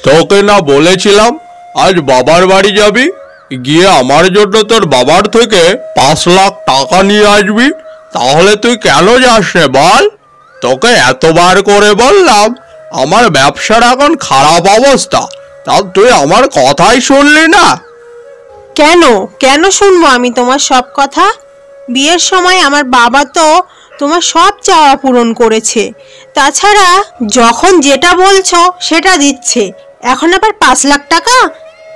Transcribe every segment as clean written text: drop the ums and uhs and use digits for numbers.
তোকে না বলেছিলাম আজ বাবার বাড়ি যাবি, গিয়ে আমার জন্য তোর বাবার থেকে 5 লাখ টাকা নিয়ে আসবি? তাহলে তুই কেন যাস রে বল? তোকে এতবার করে বললাম আমার ব্যবসার এখন খারাপ অবস্থা, তা তুই আমার কথাই শুনলি না। কেন কেন শুনবো আমি তোমার সব কথা? বিয়ের সময় আমার বাবা তো তোমার সব চাওয়া পূরণ করেছে, তাছাড়া যখন যেটা বলছো সেটা দিচ্ছে। এখন আবার 5 লাখ টাকা?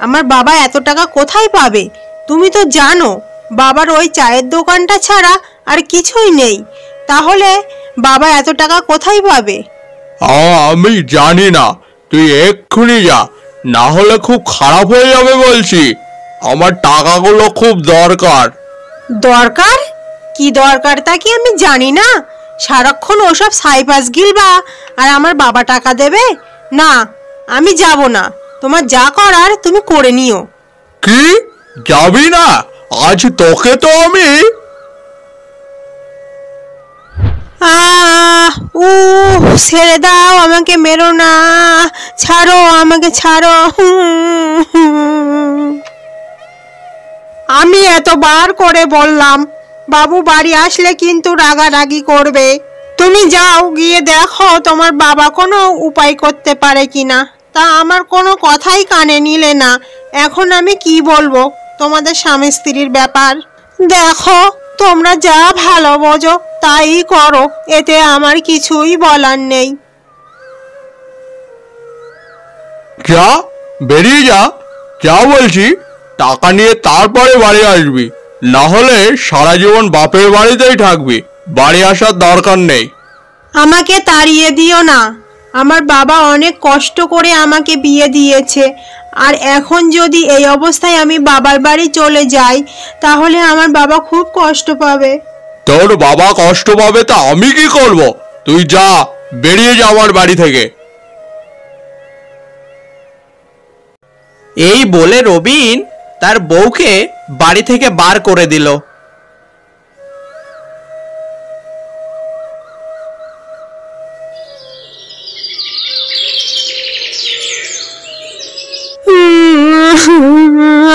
আমার বাবা এত টাকা কোথায় পাবে? তুমি তো জানো বাবার ওই চায়ের দোকানটা ছাড়া আর কিছুই নেই, তাহলে বাবা এত টাকা কোথায় পাবে? আমি জানি না, তুই এক্ষুনি যা, না হলে খুব খারাপ হয়ে যাবে বলছি। আমার টাকাগুলো খুব দরকার। দরকার? কি দরকার তা কি আমি জানি না? সারাক্ষণ ওসব সাইপাস গিলবা আর আমার বাবা টাকা দেবে? না, আমি যাব না। তোমার যা করার তুমি করে নিও। কি যাবি না? আজ তোকে তো আমি ছেড়ে দাও, আমাকে মেরো না, ছাড়ো আমাকে, ছাড়ো। আমি এতবার করে বললাম বাবু বাড়ি আসলে কিন্তু রাগারাগি করবে। তুমি যাও, গিয়ে দেখো তোমার বাবা কোনো উপায় করতে পারে কিনা। তা আমার কোনো কথাই কানে নিলে না। এখন আমি কি বলবো? তোমাদের স্বামী স্ত্রীর ব্যাপার। দেখো তোমরা যা ভালো বোঝো তাই করো, এতে আমার কিছুই বলার নেই। যা, বেরিয়ে যা, যা বলছি। টাকা নিয়ে তারপরে বাড়ি আসবি, না হলে সারা জীবন বাপের বাড়িতেই থাকবি, বাড়ি আসার দরকার নেই। আমাকে তাড়িয়ে দিও না। আমার বাবা অনেক কষ্ট করে আমাকে বিয়ে দিয়েছে, আর এখন যদি এই অবস্থায় আমি বাবার বাড়ি চলে যাই তাহলে আমার বাবা খুব কষ্ট পাবে। তোর বাবা কষ্ট পাবে তা আমি কি করব? তুই যা, বেরিয়ে যা আমার বাড়ি থেকে। এই বলে রবিন তার বউকে বাড়ি থেকে বার করে দিল।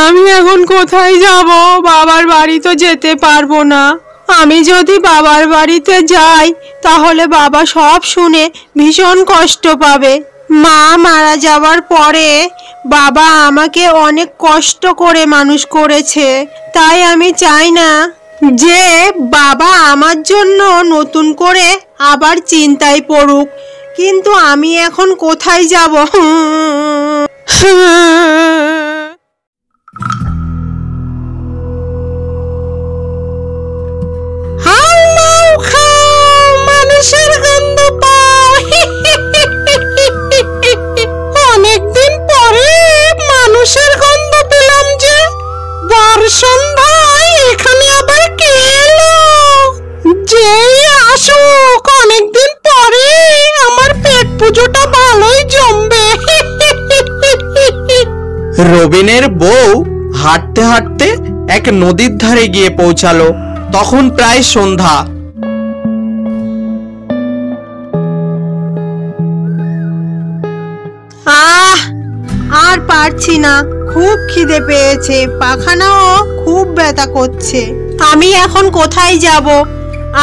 আমি এখন কোথায় যাব? বাবার বাড়ি তো যেতে পারবো না। আমি যদি বাবার বাড়িতে যাই তাহলে বাবা সব শুনে ভীষণ কষ্ট পাবে। মা মারা যাওয়ার পরে বাবা আমাকে অনেক কষ্ট করে মানুষ করেছে, তাই আমি চাই না যে বাবা আমার জন্য নতুন করে আবার চিন্তায় পড়ুক। কিন্তু আমি এখন কোথায় যাব? মানুষের গন্ধ পাও। অনেকদিন পরে মানুষের গন্ধ পেলাম যে। বার সন্ধ্যায় এখানে আবার কে এলো? যেই আসুক, অনেকদিন পরে আমার পেট পুজোটা ভালোই জমবে। রবিনের বউ হাঁটতে হাঁটতে এক নদীর ধারে গিয়ে পৌঁছালো। তখন প্রায় সন্ধ্যা। আর পারছি না, খুব খিদে পেয়েছে, পাখানাও খুব ব্যথা করছে। আমি এখন কোথায় যাব?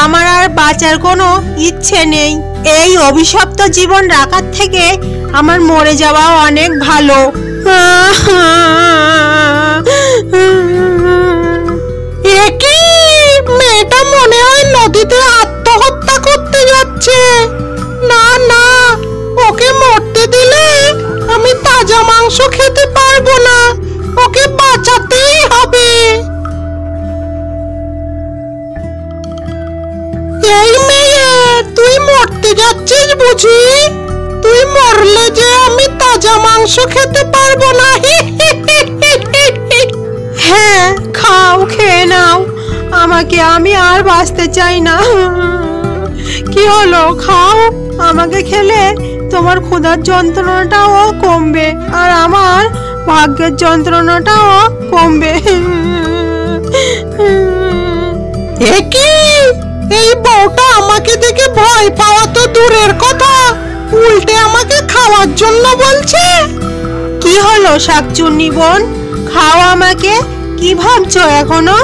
আমার আর বাঁচার কোনো ইচ্ছে নেই। এই অভিশপ্ত জীবন রাখার থেকে আমার মরে যাওয়া অনেক ভালো। একি মেয়েটা মনে হয় নদীতে আত্মহত্যা করতে যাচ্ছে। না না, ওকে মরতে দিলে আমি তাজা মাংস খেতে পারবো না, ওকে বাঁচাতেই হবে। এই মেয়ে, তুই মরতে যাচ্ছিস বুঝি? তুই মরলে যে আমি তাজা মাংস খেতে পারবো না। হ্যাঁ, খাও, খেয়ে নাও আমাকে, আমি আর বাঁচতে চাই না। কি হলো, খাও। আমাকে খেলে তোমার ক্ষুধার যন্ত্রণাটাও কমবে আর আমার ভাগ্যের যন্ত্রণাটাও কমবে। এই বউটা আমাকে দেখে ভয় পাওয়া তো দূরের কথা, উল্টে আমাকে খাওয়ার জন্য বলছে। কি হলো শাকচুন্নি বোন, খাও আমাকে। কি ভাবছো এখনো?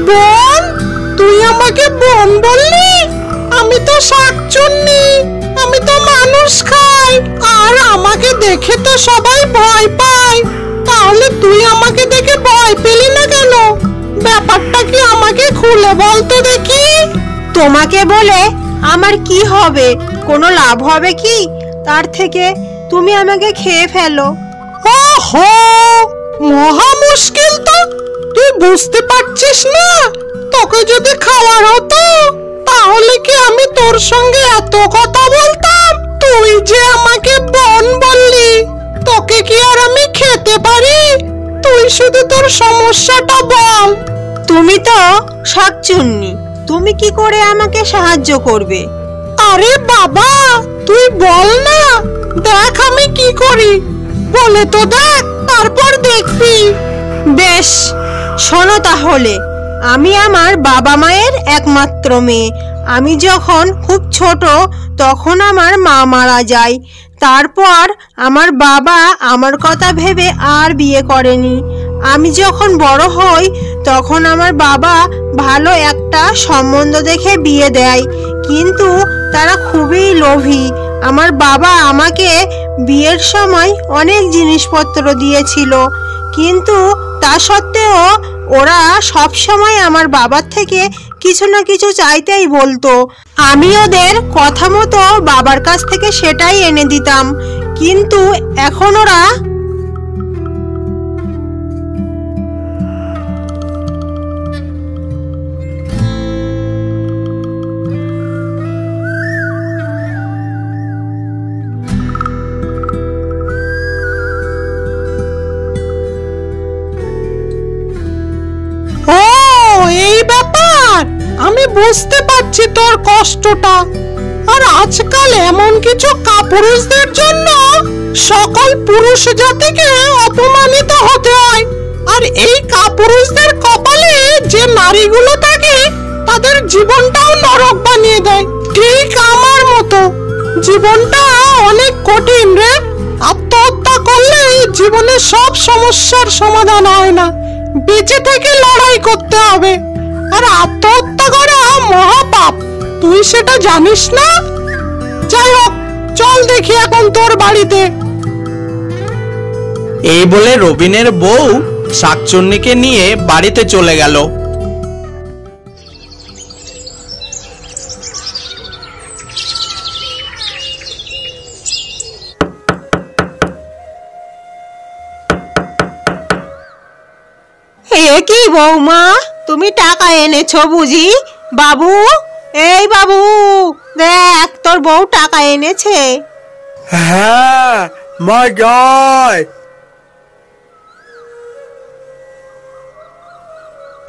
বোন? তুই আমাকে বোন বললি? আমি তো শাকচুন্নি, আমি তো মানুষ খাই, আর আমাকে দেখে তো সবাই ভয় পায়। তাহলে তুই আমাকে দেখে ভয় পেলি না কেন? ব্যাপারটা কি আমাকে খুলে বলতো দেখি। তোমাকে বলে আমার কি হবে? কোনো লাভ হবে কি? তার থেকে তুমি আমাকে খেয়ে ফেলো। ওহো, মহা মুশকিল তো। তুই বুঝতে পারছিস না? তোকে যদি খাওয়ার হতো তাহলে কি আমি তোর সঙ্গে এত কথা বলতাম? তুই যে আমাকে বোন বললি, তোকে কি আর আমি খেতে পারি? তুই শুধু তোর সমস্যাটা বল। তুমি তো শাকচুন্নি, তুমি কি করে আমাকে সাহায্য করবে? আরে বাবা, তুই বল না, দেখ আমি কি করি। বলে তো দেখ, তারপর দেখবি। বেশ, শোনো তাহলে। আমি আমার বাবা মায়ের একমাত্র মেয়ে। আমি যখন খুব ছোট তখন আমার মা মারা যায়। তারপর আমার বাবা আমার কথা ভেবে আর বিয়ে করেনি। আমি যখন বড় হই তখন আমার বাবা ভালো একটা সম্বন্ধ দেখে বিয়ে দেয়, কিন্তু তারা খুবই লোভী। আমার বাবা আমাকে বিয়ের সময় অনেক জিনিসপত্র দিয়েছিল, কিন্তু তা সত্ত্বেও ওরা সব সময় আমার বাবার থেকে কিছু না কিছু চাইতেই বলতো। আমি ওদের কথা মতো বাবার কাছ থেকে সেটাই এনে দিতাম, কিন্তু এখন ওরা আমি বুঝতে পারছি তোর কষ্টটা। আর আজকাল এমন কিছু কাপুরুষদের জন্য সকল পুরুষ জাতিকে অপমানিত হতে হয়। আর এই কাপুরুষদের কপালে যে নারীগুলো থাকে তাদের জীবনটাও নরক বানিয়ে দেয়, ঠিক আমার মতো। জীবনটা অনেক কঠিন রে। আত্মহত্যা করলে জীবনের সব সমস্যার সমাধান হয় না, বেঁচে থেকে লড়াই করতে হবে। আর আত্মহত্যা করা মহাপাপ, তুই সেটা জানিস না? যাই হোক, চল দেখি এখন তোর বাড়িতে। এই বলে রবিনের বউ শাকচুন্নিকে নিয়ে বাড়িতে চলে গেল। এ কি বৌমা, তুমি টাকা এনেছো বুঝি? বাবু, এই বাবু, দেখ তোর বউ টাকা এনেছে। হ্যাঁ মা, যাই।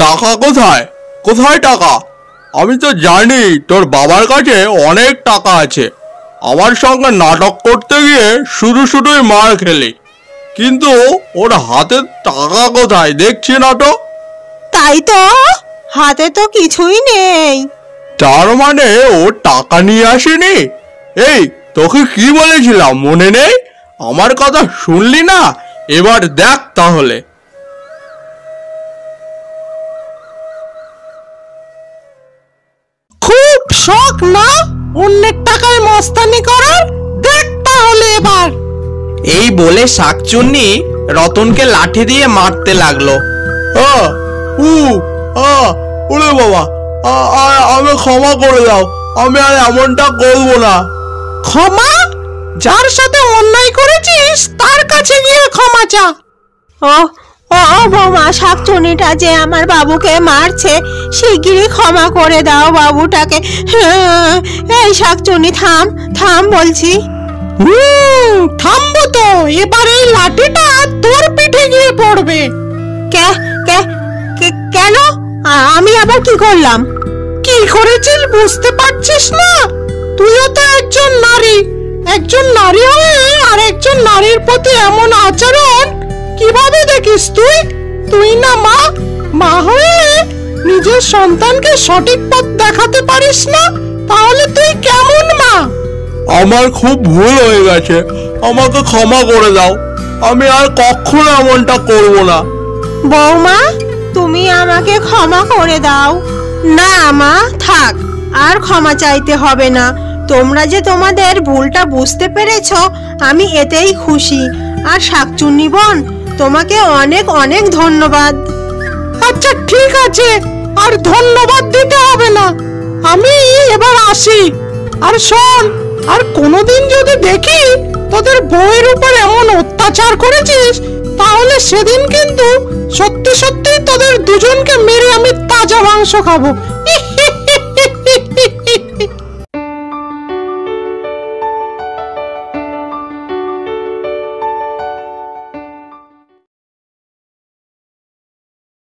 টাকা কোথায়? কোথায় টাকা? আমি তো জানি তোর বাবার কাছে অনেক টাকা আছে। আমার সঙ্গে নাটক করতে গিয়ে শুধু শুধুই মার খেলি, কিন্তু ওর হাতে টাকা কোথায় দেখছি না তো। তাই তো, হাতে তো কিছুই নেই। তার মানে ও টাকা নিয়ে আসেনি? এই, তোকে কি বলেছিলাম মনে নেই? আমার কথা শুনলি না? এবার দেখ তাহলে। খুব শখ না অন্যের টাকায় মস্তানি করার? দেখ তাহলে এবার। এই বলে শাকচুন্নি রতনকে লাঠি দিয়ে মারতে লাগলো। ওরে বাবা, আমি ক্ষমা করে দাও, আমি আর এমনটা করবো না। ক্ষমা? যার সাথে অন্যায় করেছিস তার কাছে গিয়ে ক্ষমা চা। ও ও বৌমা, শাকচুন্নিটা যে আমার বাবুকে মারছে, শিগগিরই ক্ষমা করে দাও বাবুটাকে। এই শাকচুন্নি, থাম থাম বলছি। থামবো তো, এবার এই লাঠিটা তোর পিঠে গিয়ে পড়বে। কেন? আমি আবার কি করলাম? কি করেছিস বুঝতে পারছিস না? তুইও তো একজন নারী। একজন নারী হয়ে আর একজন নারীর প্রতি এমন আচরণ কিভাবে দেখিস তুই? তুই না মা, মা হয়ে নিজের সন্তানকে সঠিক পথ দেখাতে পারিস না, তাহলে তুই কেমন মা? আমার খুব ভুল হয়ে গেছে, আমাকে ক্ষমা করে দাও। আমি আর কখনো এমনটা করব না। বৌমা, তুমি আমাকে ক্ষমা করে দাও। না মা, থাক, আর ক্ষমা চাইতে হবে না। তোমরা যে তোমাদের ভুলটা বুঝতে পেরেছো, আমি এতেই খুশি। আর শাকচুন্নি বোন, তোমাকে অনেক অনেক ধন্যবাদ। আচ্ছা ঠিক আছে, আর ধন্যবাদ দিতে হবে না, আমি এবার আসি। আর শোন, আর কোনোদিন যদি দেখি তোদের বউয়ের উপর এমন অত্যাচার করেছিস, তাহলে সেদিন কিন্তু সত্যি সত্যি তোদের দুজনকে মেরে আমি তাজা মাংস খাবো।